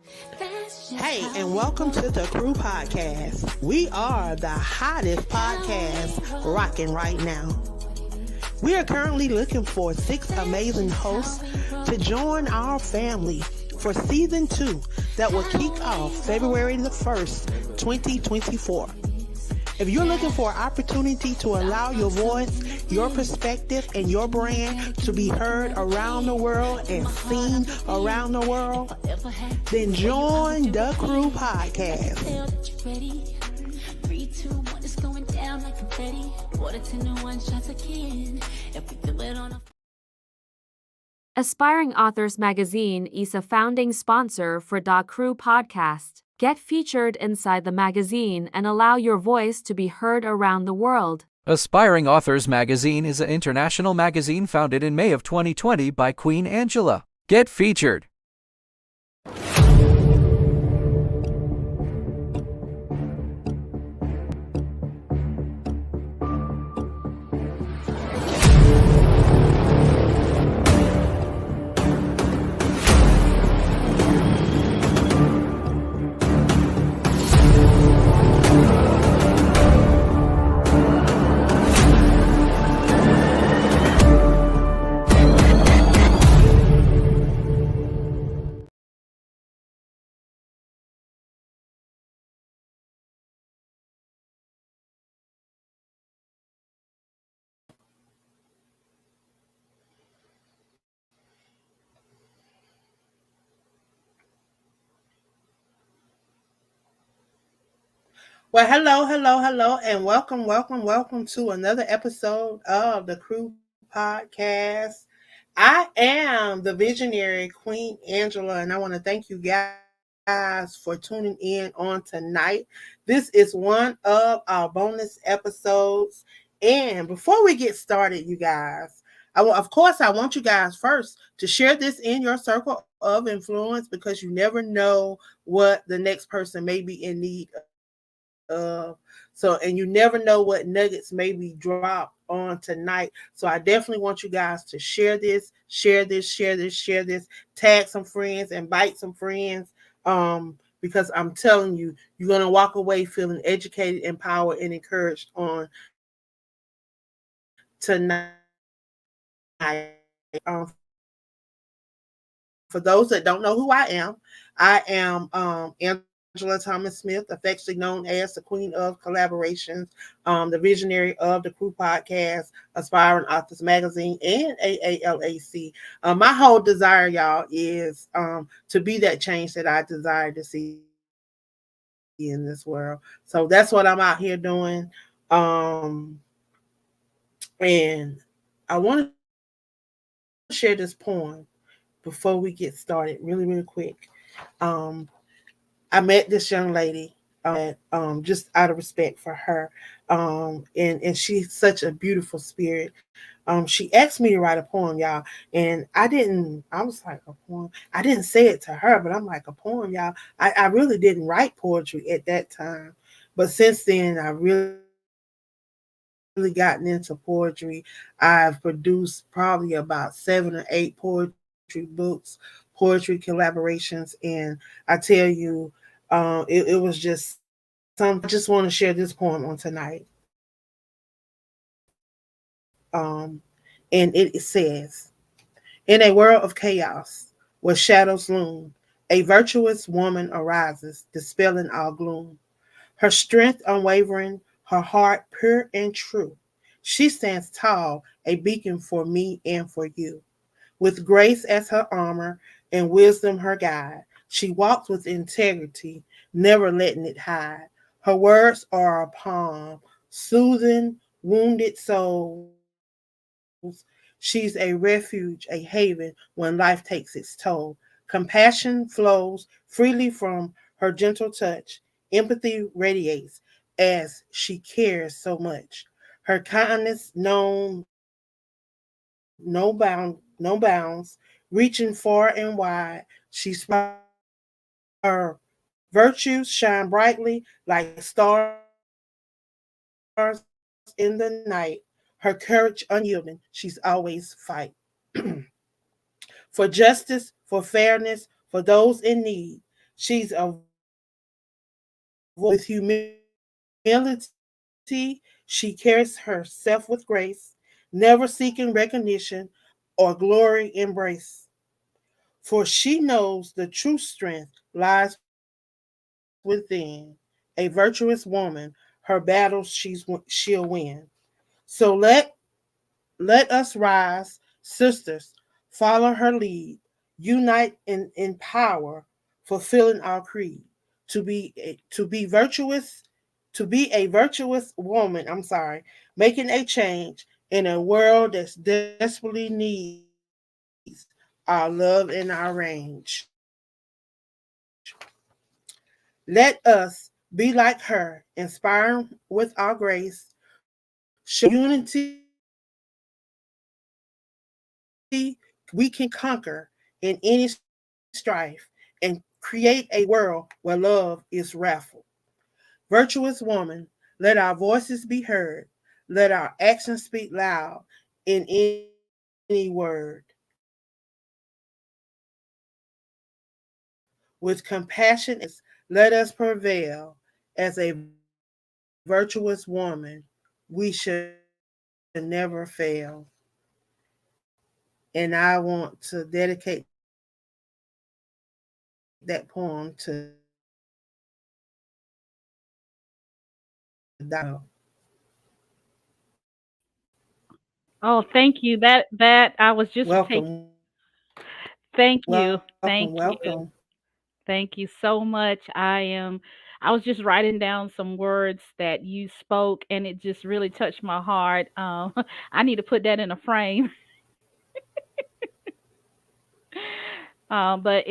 Hey, and welcome to the Crew Podcast. We are the hottest podcast rocking right now. We are currently looking for 6 amazing hosts to join our family for season 2 that will kick off February the 1st, 2024. If you're looking for an opportunity to allow your voice, your perspective, and your brand to be heard around the world and seen around the world, then join the Crew Podcast. Aspiring Authors Magazine is a founding sponsor for Da Crew Podcast. Get featured inside the magazine and allow your voice to be heard around the world. Aspiring Authors Magazine is an international magazine founded in May of 2020 by Queen Angela. Get featured. Well, hello, and welcome to another episode of the Crew Podcast. I am the visionary Queen Angela, and I want to thank you guys for tuning in on tonight. This is one of our bonus episodes. And before we get started, you guys, I want you guys first to share this in your circle of influence, because you never know what the next person may be in need of. And you never know what nuggets may be dropped on tonight. So I definitely want you guys to share this, tag some friends, invite some friends. Because I'm telling you, you're gonna walk away feeling educated, empowered, and encouraged on tonight. For those that don't know who I am Angela Thomas Smith, affectionately known as the Queen of Collaborations, the visionary of the Crew Podcast, Aspiring Authors Magazine, and AALAC. My whole desire, y'all, is to be that change that I desire to see in this world. So that's what I'm out here doing. And I want to share this poem before we get started, really quick. I met this young lady just out of respect for her. And she's such a beautiful spirit. She asked me to write a poem, y'all. And I was like, a poem? I didn't say it to her, but I'm like, a poem, y'all. I really didn't write poetry at that time. But since then, I really gotten into poetry. I've produced probably about 7 or 8 poetry books, poetry collaborations, and I tell you, it was just something. I just want to share this poem on tonight. And it says, in a world of chaos, where shadows loom, a virtuous woman arises, dispelling all gloom. Her strength unwavering, her heart pure and true. She stands tall, a beacon for me and for you. With grace as her armor and wisdom her guide, she walks with integrity, never letting it hide. Her words are a balm, soothing wounded souls. She's a refuge, a haven when life takes its toll. Compassion flows freely from her gentle touch. Empathy radiates as she cares so much. Her kindness known no bounds, reaching far and wide. Her virtues shine brightly like stars in the night. Her courage unyielding, she's always fight. For justice, for fairness, for those in need. She's a with humility. She carries herself with grace, never seeking recognition or glory embrace. For she knows the true strength lies within. A virtuous woman, her battles she'll win. So let us rise, sisters, follow her lead, unite in power, fulfilling our creed. To be virtuous, to be a virtuous woman, making a change in a world that desperately needs our love and our range. Let us be like her, inspiring with our grace, showing unity we can conquer in any strife and create a world where love is raffle. Virtuous woman, let our voices be heard. Let our actions speak loud in any word. With compassion and kindness, let us prevail. As a virtuous woman, we shall never fail. And I want to dedicate that poem to Oh, thank you. That I was just taking. Thank you. Thank you. Welcome. Thank you so much. I was just writing down some words that you spoke and it just really touched my heart. I need to put that in a frame. But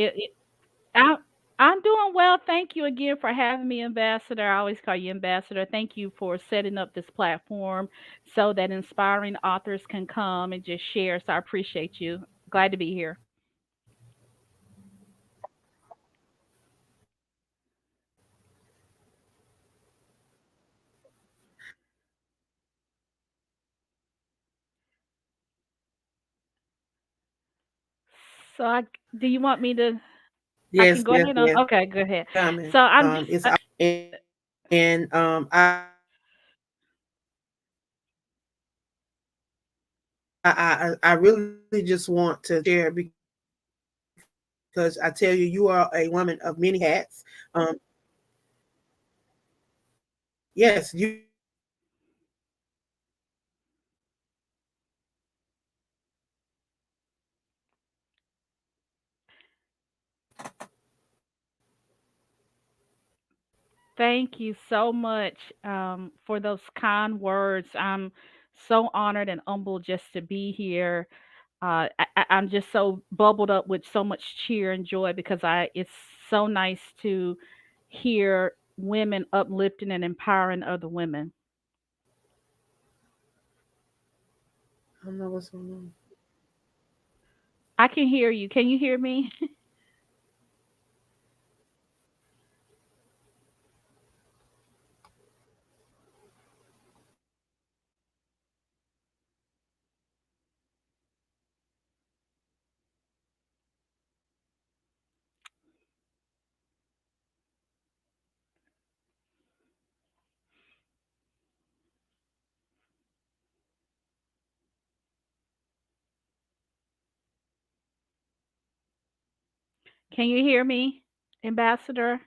I, I'm doing well. Thank you again for having me, Ambassador. I always call you Ambassador. Thank you for setting up this platform so that inspiring authors can come and just share. So I appreciate you. Glad to be here. So do you want me to? I can Yes, go yes, ahead on. yes. Okay, go ahead. It's So I'm just. coming. And I really just want to share because I tell you, you are a woman of many hats. Um, yes, Thank you so much for those kind words. I'm so honored and humbled just to be here. I'm just so bubbled up with so much cheer and joy because it's so nice to hear women uplifting and empowering other women. I don't know what's going on. I can hear you. Can you hear me? Can you hear me, Ambassador?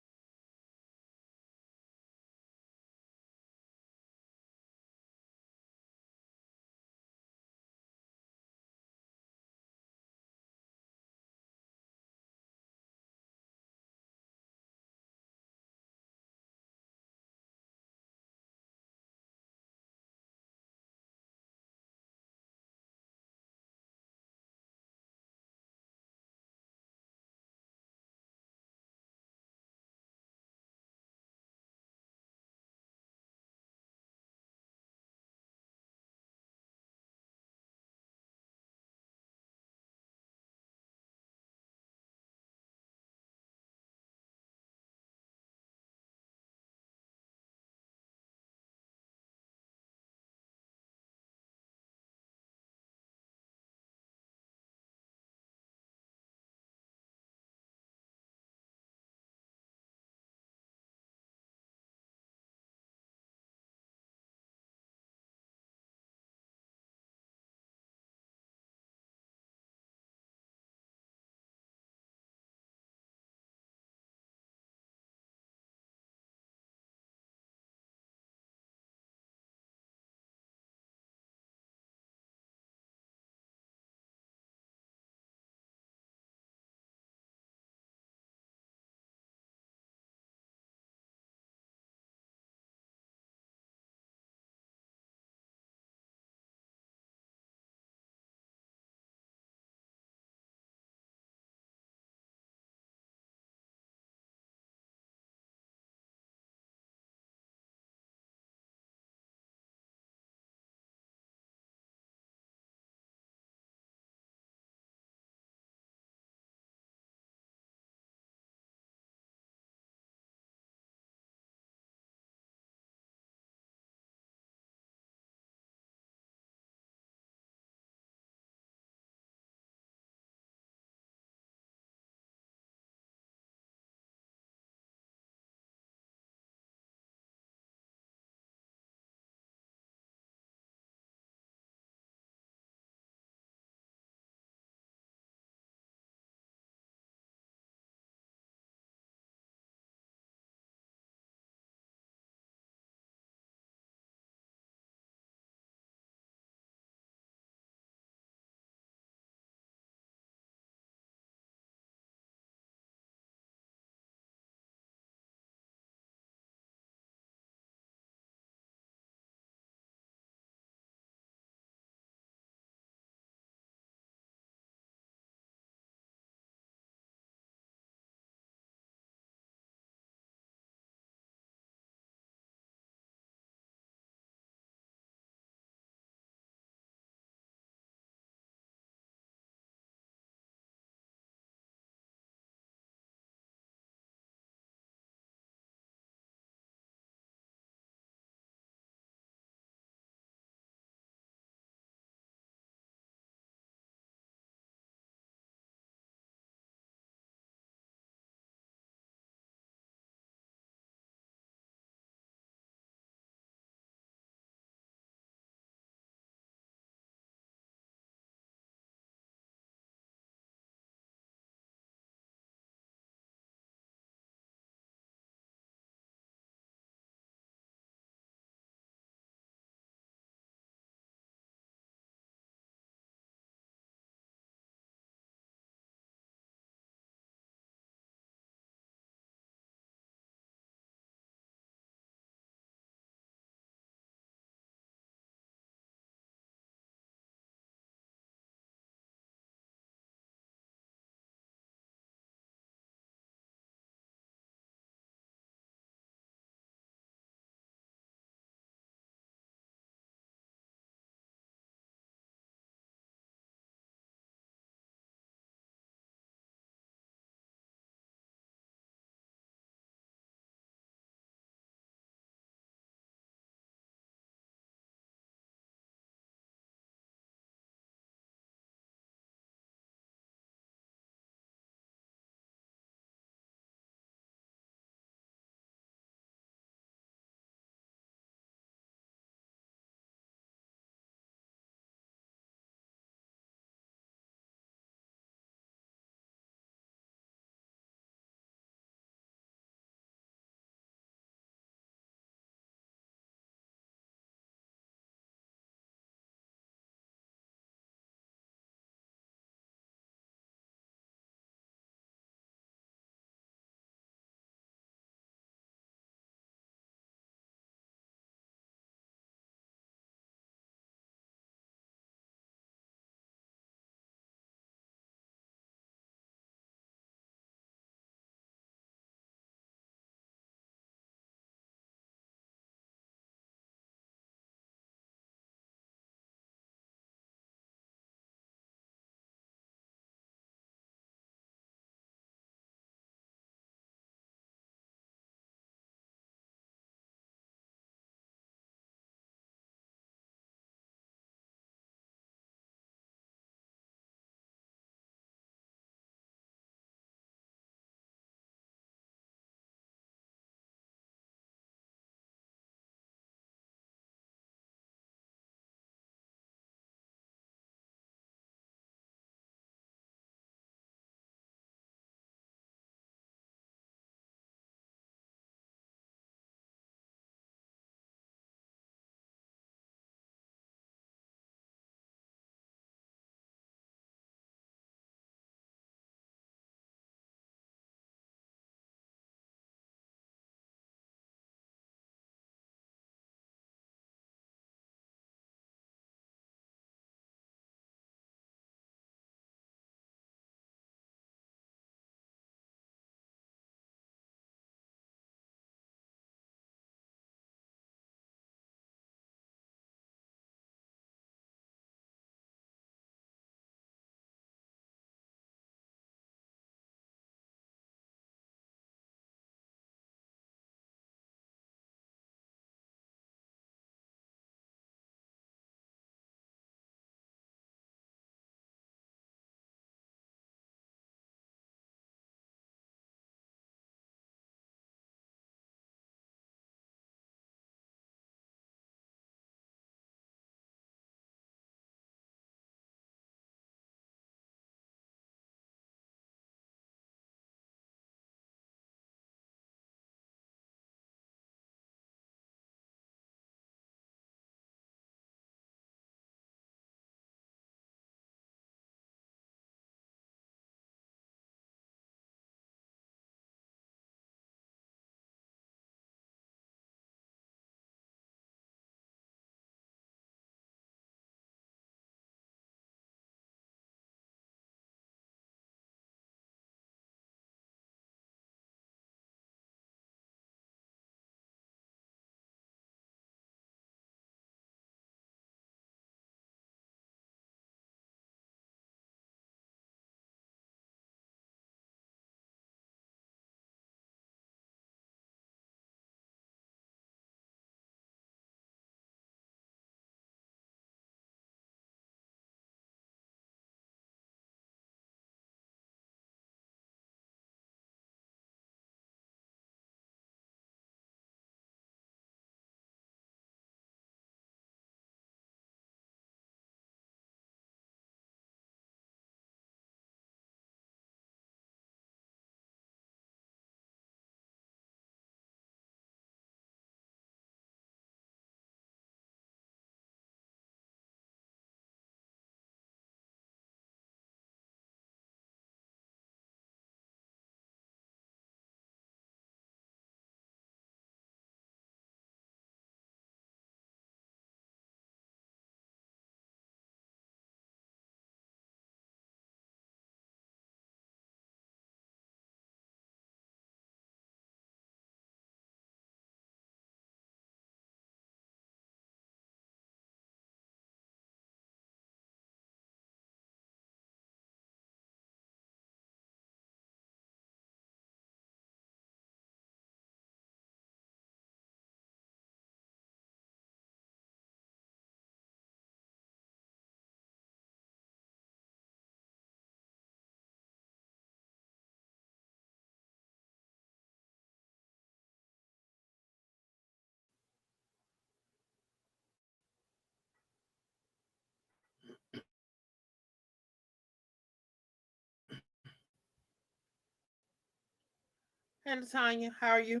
Hey, Latanya, how are you?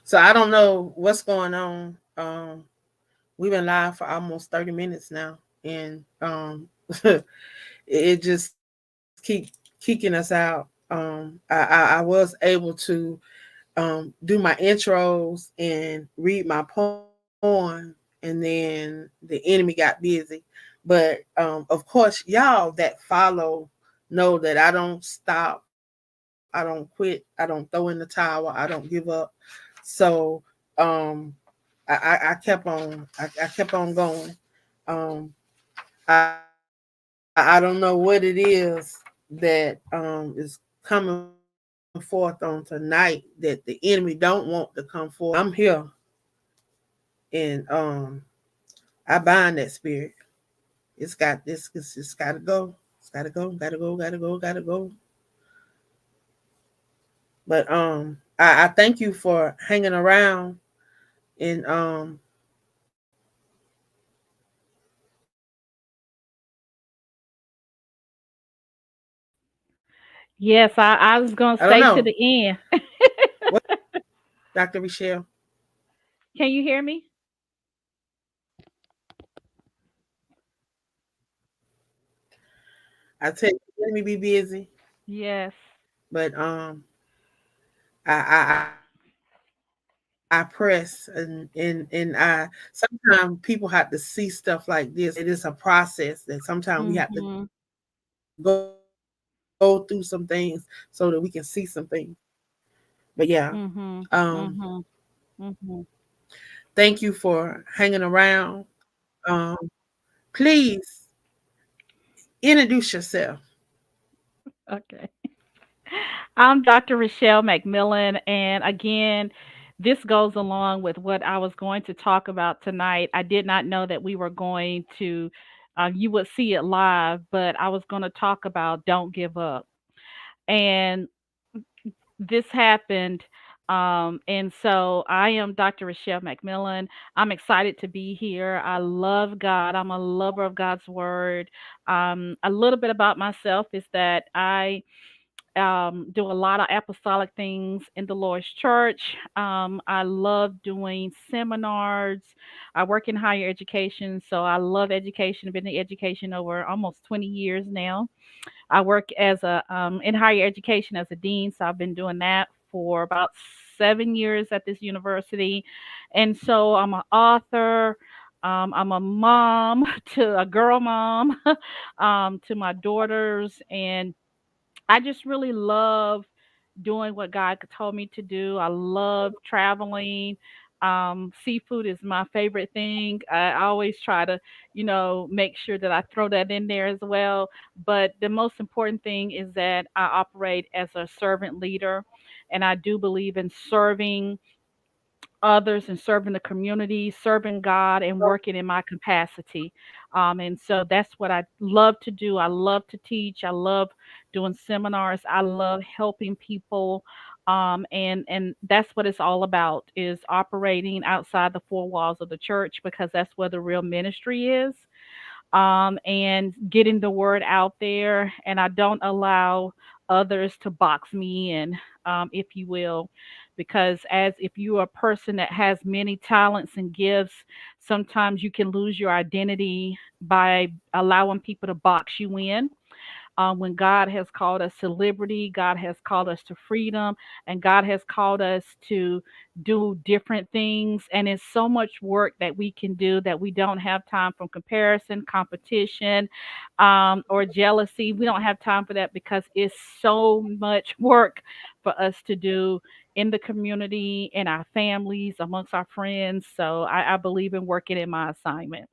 So I don't know what's going on. We've been live for almost 30 minutes now, and it just keep kicking us out. I was able to do my intros and read my poem, and then the enemy got busy. But of course, y'all that follow know that I don't stop, I don't quit, I don't throw in the towel, I don't give up. So um, I kept on, I kept on going. Um, I don't know what it is that is coming forth on tonight that the enemy don't want to come forth, but I'm here, and I bind that spirit. It's gotta go. It's gotta go. Gotta go. Gotta go. Gotta go. But I thank you for hanging around, and Yes, I was I gonna don't say know to the end. what, Dr. Michelle. Can you hear me? I tell you, let me be busy, Yes. but I press, and sometimes people have to see stuff like this. It is a process that sometimes we have to Mhm. go through some things so that we can see some things. But yeah, um, Mhm. Mhm. Mhm. thank you for hanging around. Um, please introduce yourself. Okay. I'm Dr. Rochelle McMillan, and again, this goes along with what I was going to talk about tonight. I did not know that we were going to, you would see it live, but I was going to talk about don't give up. And this happened. And so I am Dr. Rochelle McMillan. I'm excited to be here. I love God. I'm a lover of God's word. A little bit about myself is that I do a lot of apostolic things in the Lord's church. I love doing seminars. I work in higher education, so I love education. I've been in education over almost 20 years now. I work as a in higher education as a dean, so I've been doing that for about 7 years at this university, and so I'm an author. I'm a mom to a girl mom to my daughters, and I just really love doing what God told me to do. I love traveling. Seafood is my favorite thing. I always try to, make sure that I throw that in there as well. But the most important thing is that I operate as a servant leader, and I do believe in serving others and serving the community, serving God, and working in my capacity. And so that's what I love to do. I love to teach. I love doing seminars. I love helping people. And that's what it's all about is operating outside the four walls of the church because that's where the real ministry is, and getting the word out there. And I don't allow others to box me in, if you will, because as if you are a person that has many talents and gifts, sometimes you can lose your identity by allowing people to box you in, when God has called us to liberty, God has called us to freedom, and God has called us to do different things. And it's so much work that we can do that we don't have time for comparison, competition, or jealousy. We don't have time for that because it's so much work for us to do in the community, in our families, amongst our friends. So I believe in working in my assignment.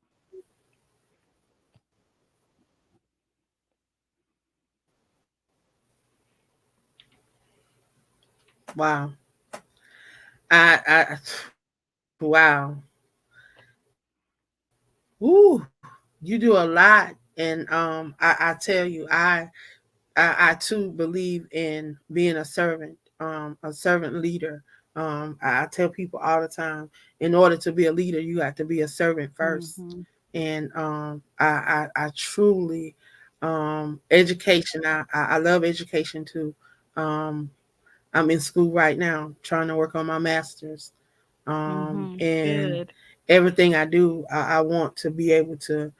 Wow. Wow. Woo. You do a lot, and I tell you, I too believe in being a servant leader. I tell people all the time, in order to be a leader, you have to be a servant first. Hmm. And I truly Education. I love education too. Um, I'm in school right now, trying to work on my master's. Mhm. And Good. everything I do, I want to be able to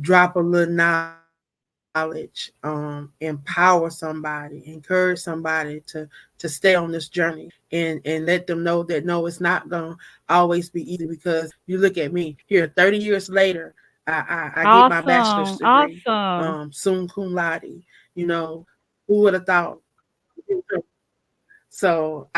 drop a little knowledge, empower somebody, encourage somebody to stay on this journey, and let them know that no, it's not gonna always be easy, because you look at me here 30 years later, I get my bachelor's Awesome. degree, Awesome. sum cum laude. You know, who would have thought? So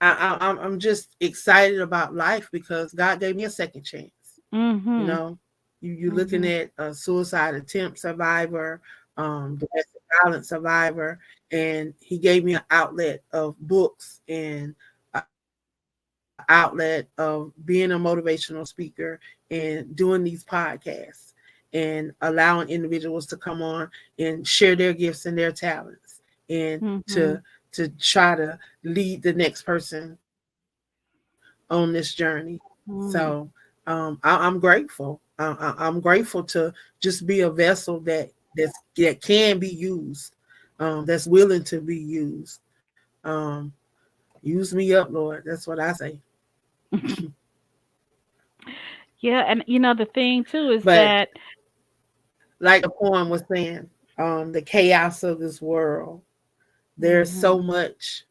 I'm just excited about life because God gave me a second chance. You know, Mhm. you looking Mhm. at a suicide attempt survivor, domestic violence survivor, and he gave me an outlet of books and an outlet of being a motivational speaker and doing these podcasts and allowing individuals to come on and share their gifts and their talents, and to Mhm. to try to lead the next person on this journey. So Mm. I'm grateful. I'm grateful to just be a vessel that can be used, that's willing to be used. Use me up, Lord. That's what I say. Yeah, and the thing too is But that like the poem was saying, the chaos of this world. There's so mhm. much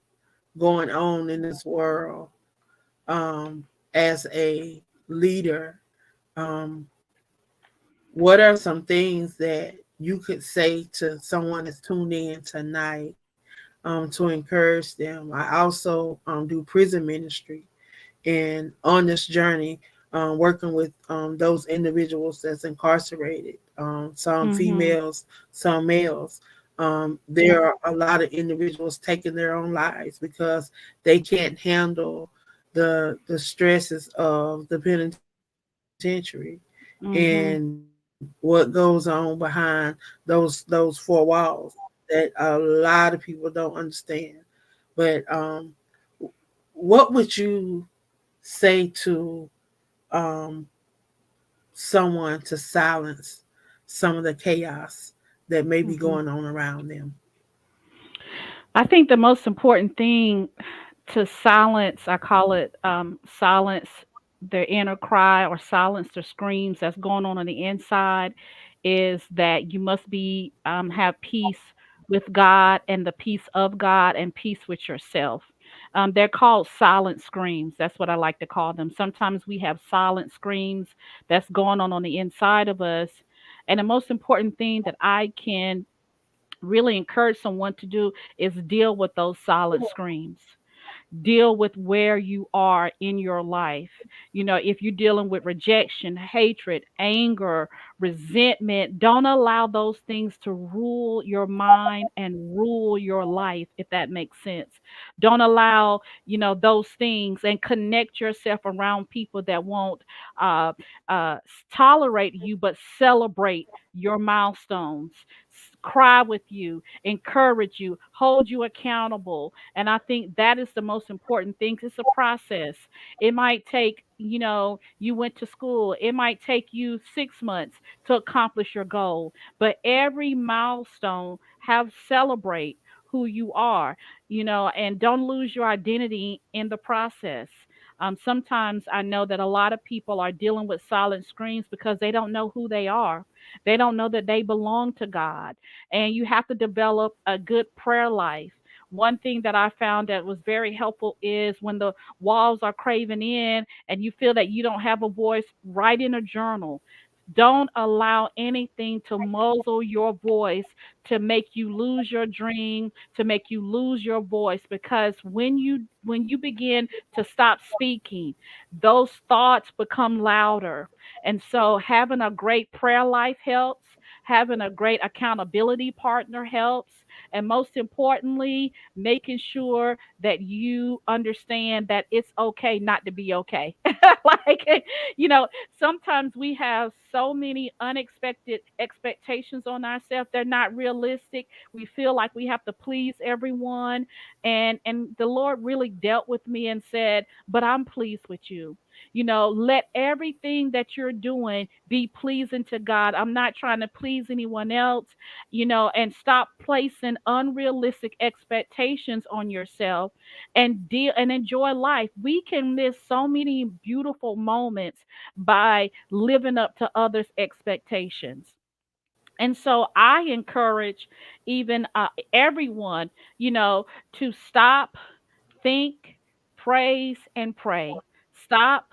going on in this world. Um, as a leader, um, what are some things that you could say to someone that's tuned in tonight, to encourage them? I also do prison ministry, and on this journey, working with those individuals that's incarcerated, some Mhm. females, some males. There are a lot of individuals taking their own lives because they can't handle the stresses of the penitentiary and Mhm. what goes on behind those four walls that a lot of people don't understand. But what would you say to um, someone to silence some of the chaos that may be Mhm. going on around them? I think the most important thing to silence, I call it silence their inner cry or silence their screams that's going on the inside, is that you must be have peace with God and the peace of God and peace with yourself. They're called silent screams. That's what I like to call them. Sometimes we have silent screams that's going on the inside of us. And the most important thing that I can really encourage someone to do is deal with those silent screams. Deal with where you are in your life. If you're dealing with rejection, hatred, anger, resentment, don't allow those things to rule your mind and rule your life, if that makes sense. Don't allow, those things, and connect yourself around people that won't uh, tolerate you, but celebrate your milestones, cry with you, encourage you, hold you accountable. And I think that is the most important thing. It's a process. It might take, you went to school, it might take you 6 months to accomplish your goal, but every milestone have celebrate who you are, and don't lose your identity in the process. Sometimes I know that a lot of people are dealing with silent screens because they don't know who they are. They don't know that they belong to God. And you have to develop a good prayer life. One thing that I found that was very helpful is when the walls are craving in and you feel that you don't have a voice, write in a journal. Don't allow anything to muzzle your voice, to make you lose your dream, to make you lose your voice, because when you begin to stop speaking, those thoughts become louder. And so having a great prayer life helps, having a great accountability partner helps, and most importantly, making sure that you understand that it's okay not to be okay. Like, you know, sometimes we have so many unexpected expectations on ourselves. They're not realistic. We feel like we have to please everyone. And the Lord really dealt with me and said, but I'm pleased with you. Let everything that you're doing be pleasing to God. I'm not trying to please anyone else, and stop placing unrealistic expectations on yourself and deal and enjoy life. We can miss so many beautiful moments by living up to others' expectations. And so I encourage even everyone, you know, to stop, think, praise, and pray. Stop,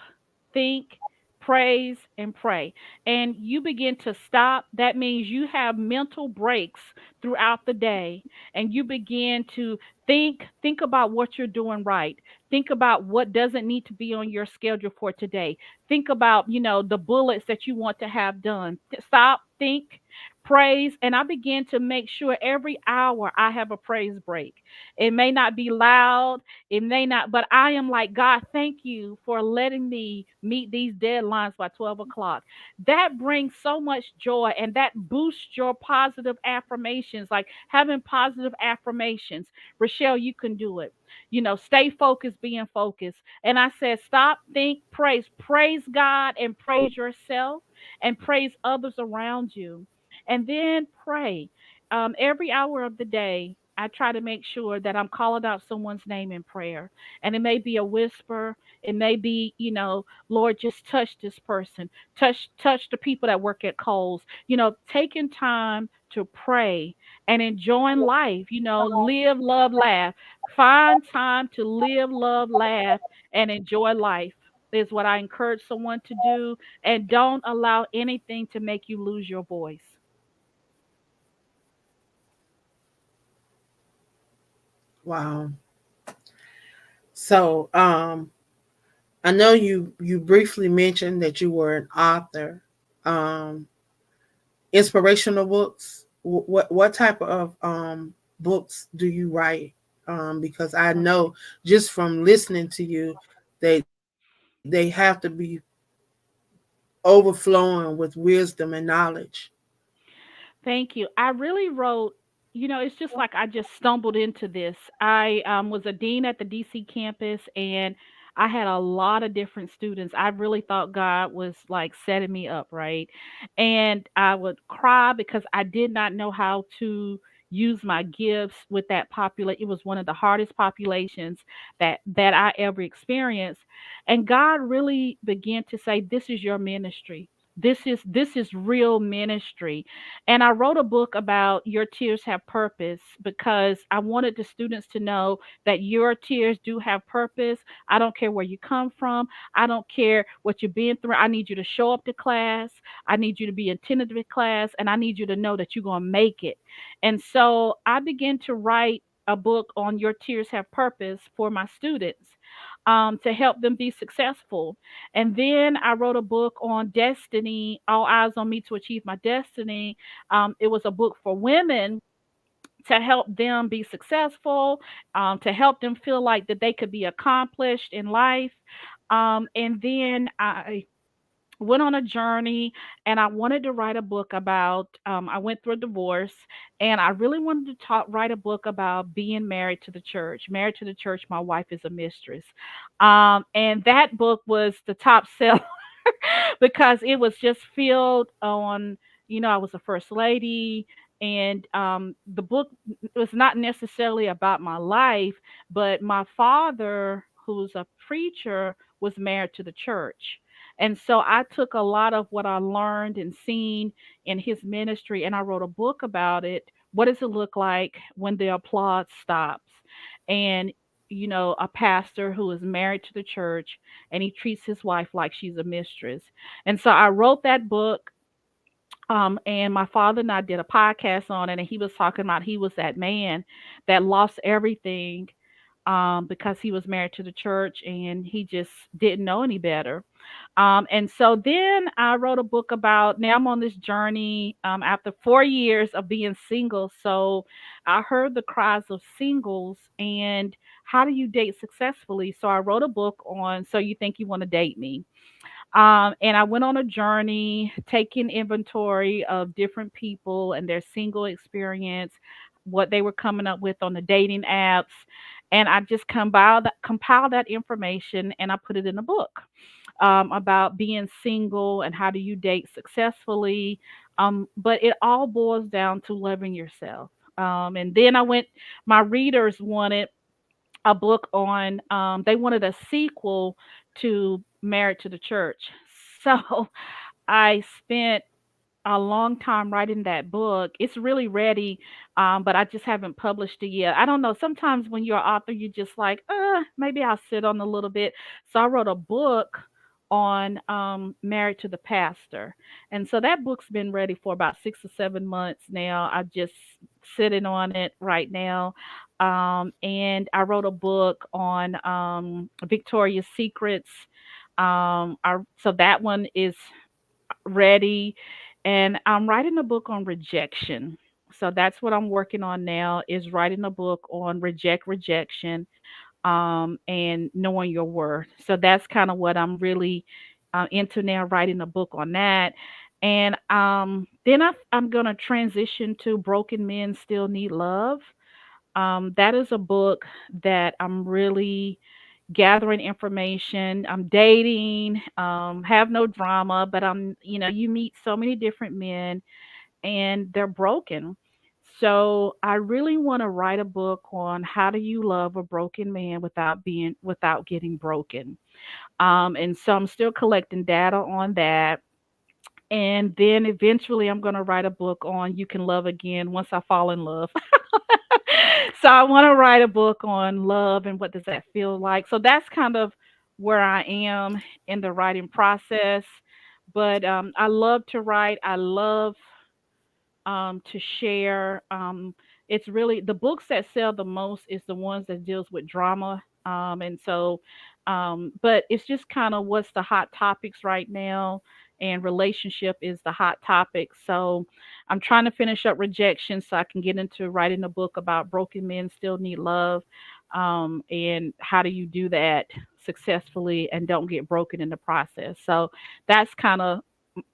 think, praise, and pray. And you begin to stop. That means you have mental breaks throughout the day, and you begin to think about what you're doing right. Think about what doesn't need to be on your schedule for today. Think about, the bullets that you want to have done. Stop, think, praise, and I begin to make sure every hour I have a praise break. It may not be loud, it may not, but I am like, God, thank you for letting me meet these deadlines by 12 o'clock. That brings so much joy and that boosts your positive affirmations, like having positive affirmations. Rochelle, you can do it. Stay focused, being focused. And I said, stop, think, praise. Praise God and praise yourself and praise others around you. And then pray. Every hour of the day, I try to make sure that I'm calling out someone's name in prayer. And it may be a whisper. It may be, Lord, just touch this person. Touch the people that work at Kohl's. Taking time to pray and enjoying life. Live, love, laugh. Find time to live, love, laugh, and enjoy life is what I encourage someone to do. And don't allow anything to make you lose your voice. Wow. So, I know you briefly mentioned that you were an author. Um, Inspirational books. What type of books do you write? Because I Okay. know just from listening to you, they have to be overflowing with wisdom and knowledge. Thank you. I really wrote, it's just like I just stumbled into this. I was a dean at the DC campus, and I had a lot of different students. I really thought God was like setting me up, right? And I would cry because I did not know how to use my gifts with that population. It was one of the hardest populations that I ever experienced. And God really began to say, this is your ministry. This is real ministry. And I wrote a book about your tears have purpose because I wanted the students to know that your tears do have purpose. I don't care where you come from. I don't care what you've been through. I need you to show up to class. I need you to be attentive to class. And I need you to know that you're going to make it. And so I began to write a book on your tears have purpose for my students. To help them be successful. And then I wrote a book on destiny, All Eyes on Me to Achieve My Destiny. It was a book for women to help them be successful, to help them feel like that they could be accomplished in life. And then I went on a journey, and I wanted to write a book about I went through a divorce, and I really wanted to write a book about being married to the church. Married to the church, my wife is a mistress. And that book was the top seller because it was just filled on, I was a first lady. And the book was not necessarily about my life, but my father, who's a preacher, was married to the church. And so I took a lot of what I learned and seen in his ministry, and I wrote a book about it. What does it look like when the applause stops? And a pastor who is married to the church, and he treats his wife like she's a mistress. And so I wrote that book. And my father and I did a podcast on it, and he was talking about he was that man that lost everything because he was married to the church and he just didn't know any better. And so then I wrote a book about, now I'm on this journey after 4 years of being single. So I heard the cries of singles and how do you date successfully? So I wrote a book on So You Think You Want to Date Me. And I went on a journey taking inventory of different people and their single experience, what they were coming up with on the dating apps. And I just compiled that information and I put it in a book. about being single and how do you date successfully. But it all boils down to loving yourself. And then my readers wanted a book on, they wanted a sequel to Married to the Church. So I spent a long time writing that book. It's really ready, but I just haven't published it yet. I don't know. Sometimes when you're an author, you just like, maybe I'll sit on a little bit. So I wrote a book on Married to the Pastor. And so that book's been ready for about 6 or 7 months now. I'm just sitting on it right now. And I wrote a book on Victoria's Secrets. So that one is ready, and I'm writing a book on rejection. So that's what I'm working on now, is writing a book on rejection, and knowing your worth. So that's kind of what I'm really into now, writing a book on that. And then I'm going to transition to Broken Men Still Need Love. That is a book that I'm really gathering information. I'm dating, have no drama, but you meet so many different men and they're broken. So I really want to write a book on how do you love a broken man without getting broken. And so I'm still collecting data on that. And then eventually I'm going to write a book on you can love again once I fall in love. So I want to write a book on love and what does that feel like. So that's kind of where I am in the writing process. But I love to write. I love to share. It's really the books that sell the most is the ones that deals with drama. And so, but it's just kind of what's the hot topics right now, and relationship is the hot topic. So I'm trying to finish up rejection so I can get into writing a book about broken men still need love, and how do you do that successfully and don't get broken in the process. So that's kind of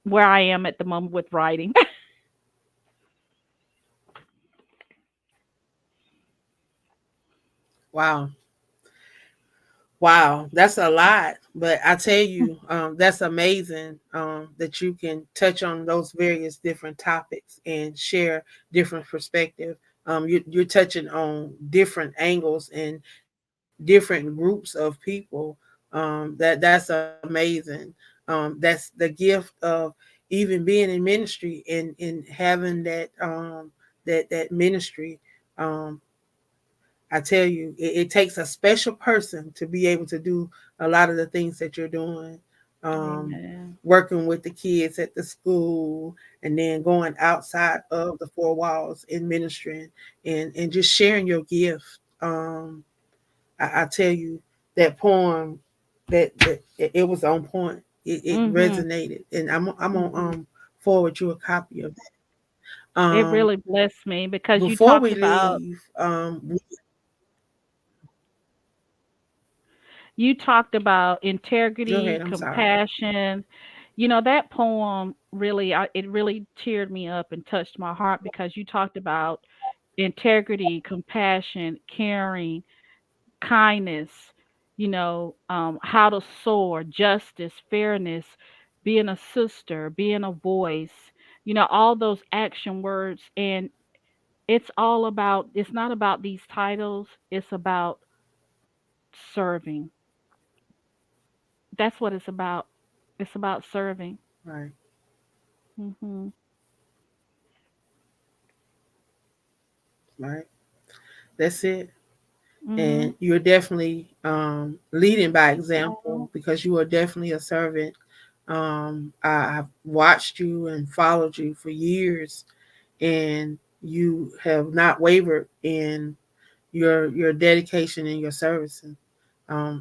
where I am at the moment with writing. Wow. Wow, that's a lot. But I tell you, that's amazing that you can touch on those various different topics and share different perspective. You're touching on different angles and different groups of people. That's amazing. That's the gift of even being in ministry and having that ministry. Um, I tell you, it takes a special person to be able to do a lot of the things that you're doing. Um, Amen. Working with the kids at the school and then going outside of the four walls in ministry and just sharing your gift. I tell you, that poem that it was on point. It Mhm. resonated, and I'm gonna Mhm. forward you a copy of that. It really blessed me because you Before talked we about leave, go ahead. integrity, I'm sorry. compassion. That poem really, it really teared me up and touched my heart because you talked about integrity, compassion, caring, kindness, how to soar, justice, fairness, being a sister, being a voice, all those action words. And it's not about these titles, it's about serving. That's what it's about. It's about serving. Right, Mhm. right. That's it. And Mhm. you're definitely leading by example because you are definitely a servant. I've watched you and followed you for years, and you have not wavered in your dedication and your service. And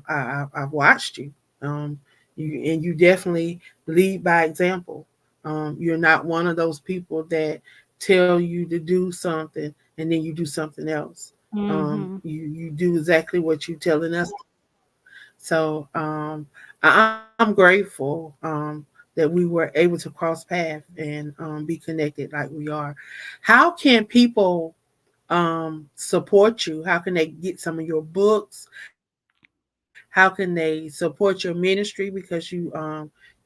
I've watched you. Um, and you definitely lead by example. You're not one of those people that tell you to do something and then you do something else. Mhm. You do exactly what you're telling us. So I'm grateful that we were able to cross paths and be connected like we are. How can people support you? How can they get some of your books? How can they how can they support your ministry, because you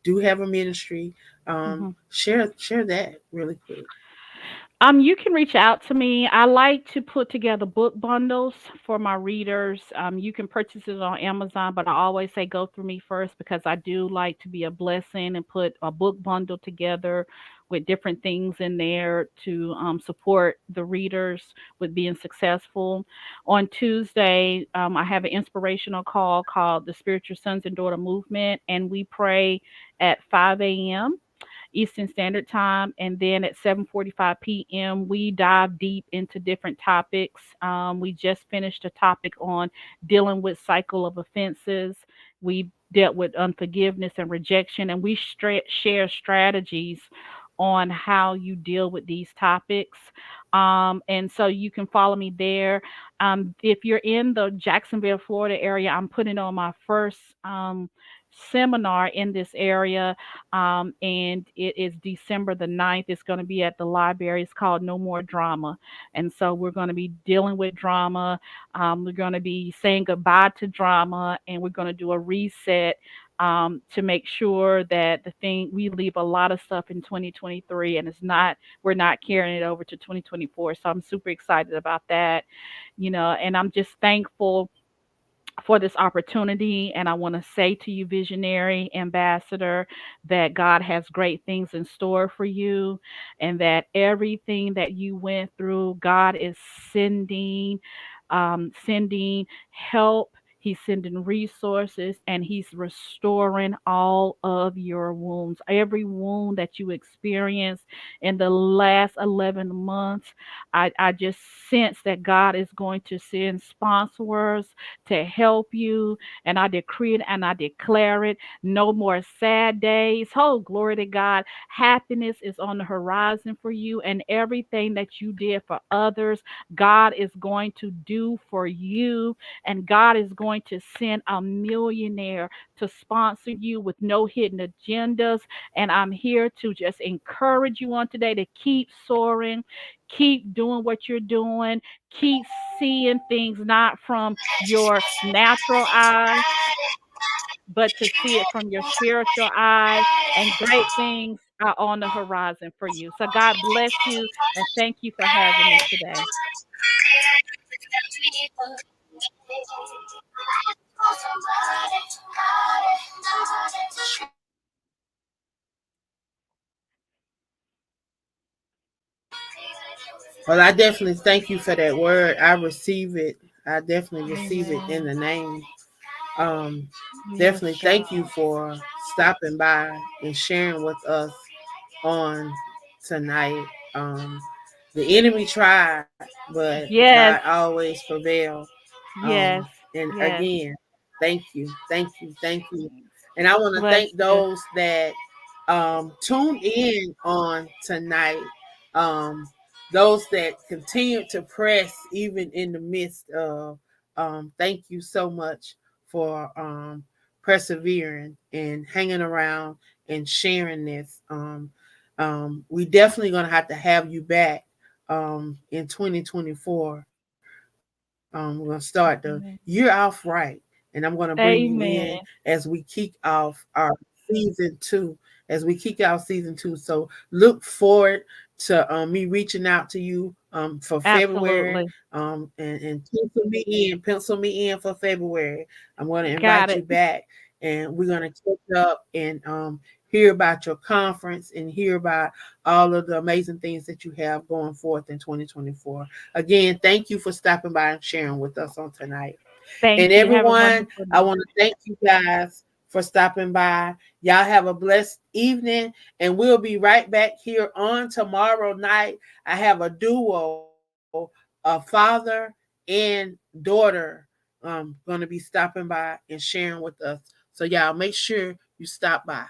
do have a ministry. Mhm. Share that really quick. You can reach out to me. I like to put together book bundles for my readers. You can purchase it on Amazon, but I always say go through me first because I do like to be a blessing and put a book bundle together with different things in there to support the readers with being successful. On Tuesday, I have an inspirational call called the Spiritual Sons and Daughter Movement, and we pray at 5 a.m. Eastern Standard Time, and then at 7:45 p.m. we dive deep into different topics. We just finished a topic on dealing with cycle of offenses. We dealt with unforgiveness and rejection, and we share strategies on how you deal with these topics. And so you can follow me there. If you're in the Jacksonville, Florida area, I'm putting on my first seminar in this area, and it is December the 9th. It's going to be at the library. It's called No More Drama. And so we're going to be dealing with drama. We're going to be saying goodbye to drama, and we're going to do a reset to make sure that the thing we leave a lot of stuff in 2023, and we're not carrying it over to 2024. So I'm super excited about that, and I'm just thankful for this opportunity. And I want to say to you, visionary ambassador, that God has great things in store for you, and that everything that you went through, God is sending help. He's sending resources, and he's restoring all of your wounds. Every wound that you experienced in the last 11 months, I just sense that God is going to send sponsors to help you. And I decree it and I declare it. No more sad days. Oh, glory to God. Happiness is on the horizon for you, and everything that you did for others, God is going to do for you. And God is going to send a millionaire to sponsor you with no hidden agendas. And I'm here to just encourage you on today to keep soaring, keep doing what you're doing, keep seeing things not from your natural eyes, but to see it from your spiritual eyes. And great things are on the horizon for you. So God bless you, and thank you for having me today. Well, I definitely thank you for that word. I receive it. I definitely receive it in Amen. the name. Um, Yes, Definitely thank you God. for stopping by and sharing with us on tonight. Um, the enemy tried, but God Yes, always prevailed. yes, And yes. again, thank you. And I want to Bless thank you. those that tuned in on tonight. Um, those that continue to press even in the midst of. Thank you so much for persevering and hanging around and sharing this. We definitely gonna have you back in 2024. We're gonna start the year Amen. off right, and I'm gonna bring you in Amen. as we kick off our season two. As we kick out season two, so look forward to me reaching out to you for February, Absolutely. and pencil me in for February. I'm going to Got invite you it. back, and we're going to catch up and hear about your conference and hear about all of the amazing things that you have going forth in 2024. Again, thank you for stopping by and sharing with us on tonight. And Thank you. Have a everyone, wonderful I night. want to thank you guys for stopping by. Y'all have a blessed evening, and we'll be right back here on tomorrow night. I have a duo, a father and daughter, going to be stopping by and sharing with us. So y'all make sure you stop by.